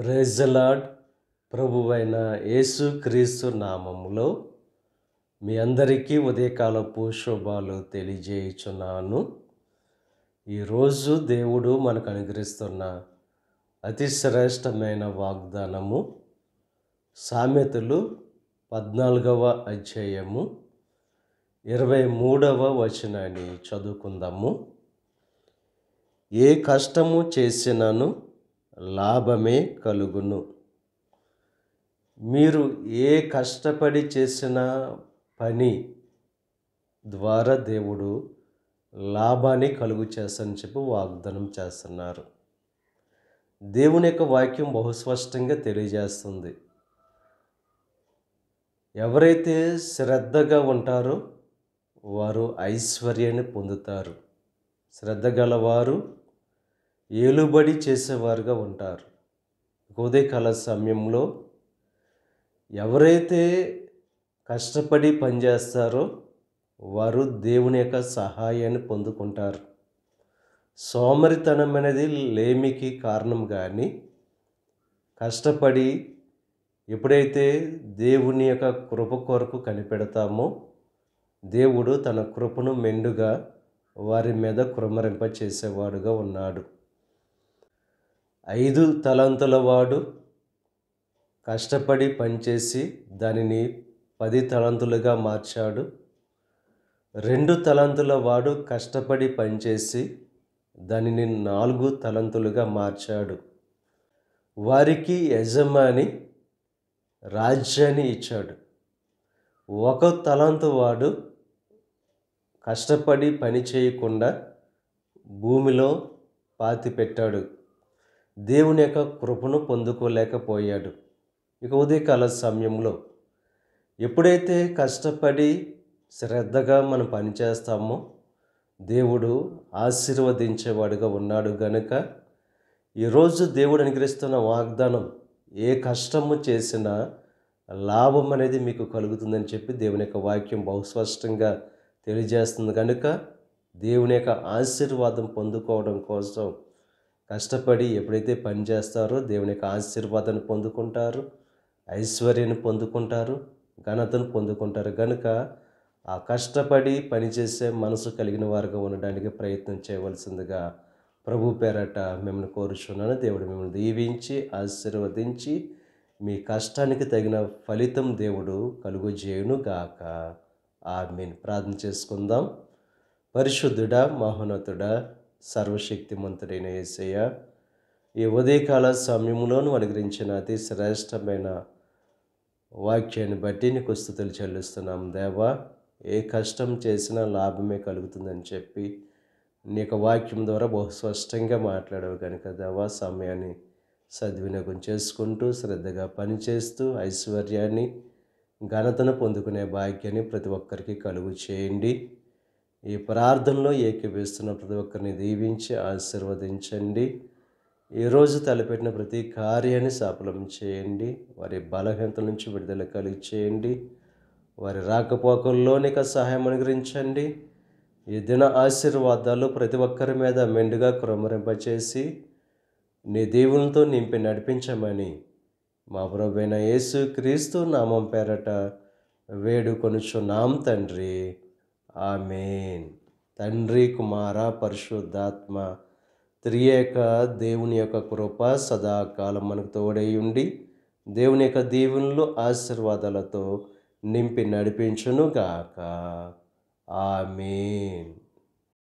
Praise the lord. ప్రభువైన యేసుక్రీస్తు నామములో మీ అందరికీ ఉదయకాలపు శుభాలు తెలియజేయుచున్నాను. ఈరోజు దేవుడు మనకు అనుగ్రహిస్తున్న అతి శ్రేష్టమైన వాగ్దానము సామెతలు 14వ అధ్యాయము 23వ వచనాన్ని చదువుకుందాము. ఏ కష్టము చేసినను లాభమే కలుగును. మీరు ఏ కష్టపడి చేసిన పని ద్వారా దేవుడు లాభాన్ని కలుగు చేస్తానని చెప్పి వాగ్దానం చేస్తున్నారు. దేవుని యొక్క వాక్యం బహుస్పష్టంగా తెలియజేస్తుంది. ఎవరైతే శ్రద్ధగా ఉంటారో వారు ఐశ్వర్యాన్ని పొందుతారు. శ్రద్ధ గలవారు ఏలుబడి చేసేవారుగా ఉంటారు. ఉదయకాల సమయంలో ఎవరైతే కష్టపడి పనిచేస్తారో వారు దేవుని యొక్క సహాయాన్ని పొందుకుంటారు. సోమరితనం అనేది లేమికి కారణం, కానీ కష్టపడి ఎప్పుడైతే దేవుని యొక్క కృప కొరకు కనిపెడతామో దేవుడు తన కృపను మెండుగా వారి మీద కుమ్మరింప చేసేవాడుగా ఉన్నాడు. 5 తలాంతుల వాడు కష్టపడి పనిచేసి దానిని 10 తలాంతులుగా మార్చాడు. 2 తలాంతుల వాడు కష్టపడి పనిచేసి దానిని 4 తలాంతులుగా మార్చాడు. వారికి యజమాని రాజ్యాన్ని ఇచ్చాడు. 1 తలాంతు వాడు కష్టపడి పని చేయకుండా భూమిలో పాతిపెట్టాడు. దేవుని యొక్క కృపను పొందుకోలేకపోయాడు. ఇక ఉదయకాల సమయంలో ఎప్పుడైతే కష్టపడి శ్రద్ధగా మనం పనిచేస్తామో దేవుడు ఆశీర్వదించేవాడుగా ఉన్నాడు. గనుక ఈరోజు దేవుడు అనుగ్రహిస్తున్న వాగ్దానం, ఏ కష్టము చేసినా లాభం అనేది మీకు కలుగుతుందని చెప్పి దేవుని యొక్క వాక్యం బహుస్పష్టంగా తెలియజేస్తుంది. కనుక దేవుని యొక్క ఆశీర్వాదం పొందుకోవడం కోసం కష్టపడి ఎప్పుడైతే పని చేస్తారో దేవుని యొక్క ఆశీర్వాదాన్ని పొందుకుంటారు, ఐశ్వర్యాన్ని పొందుకుంటారు, ఘనతను పొందుకుంటారు. కనుక ఆ కష్టపడి పనిచేసే మనసు కలిగిన వారుగా ఉండడానికి ప్రయత్నం చేయవలసిందిగా ప్రభు పేరట మిమ్మల్ని కోరుచున్నాను. దేవుడు మిమ్మల్ని దీవించి ఆశీర్వదించి మీ కష్టానికి తగిన ఫలితం దేవుడు కలుగజేయును గాక. ఆమేన్. ప్రార్థన చేసుకుందాం. పరిశుద్ధుడా, మహోన్నతుడా, సర్వశక్తిమంతుడైన యేసయ్య, ఈ ఉదయకాల సమయంలోనూ అనుగ్రహించిన అతి శ్రేష్టమైన వాక్యాన్ని బట్టి నీకు స్తుతులు చెల్లిస్తున్నాం. దేవా, ఏ కష్టం చేసినా లాభమే కలుగుతుందని చెప్పి నీ యొక్క వాక్యం ద్వారా బహుస్పష్టంగా మాట్లాడావు. కనుక దేవా, సమయాన్ని సద్వినియోగం చేసుకుంటూ శ్రద్ధగా పనిచేస్తూ ఐశ్వర్యాన్ని ఘనతను పొందుకునే భాగ్యాన్ని ప్రతి ఒక్కరికి కలుగు చేయండి. ఈ ప్రార్థనలో ఏకీభవిస్తున్న ప్రతి ఒక్కరిని దీవించి ఆశీర్వదించండి. ఈరోజు తలపెట్టిన ప్రతి కార్యాన్ని సఫలం చేయండి. వారి బలహీనతల నుంచి విడుదల కలిగి చేయండి. వారి రాకపోకల్లోనిక సహాయం అనుగ్రహించండి. ఈ దిన ఆశీర్వాదాలు ప్రతి ఒక్కరి మీద మెండుగా కుమ్మరింపచేసి నీ దేవునితో నింపి నడిపించమని మా ప్రభువైన యేసుక్రీస్తు నామం పేరట వేడుకొనుచున్నాం తండ్రి. ఆమేన్. తండ్రి, కుమార, పరిశుద్ధాత్మ త్రియేక దేవుని యొక్క కృప సదాకాలం మనకు తోడై ఉండి దేవుని యొక్క దీవెనలు ఆశీర్వాదాలతో నింపి నడిపించును గాక. ఆమేన్.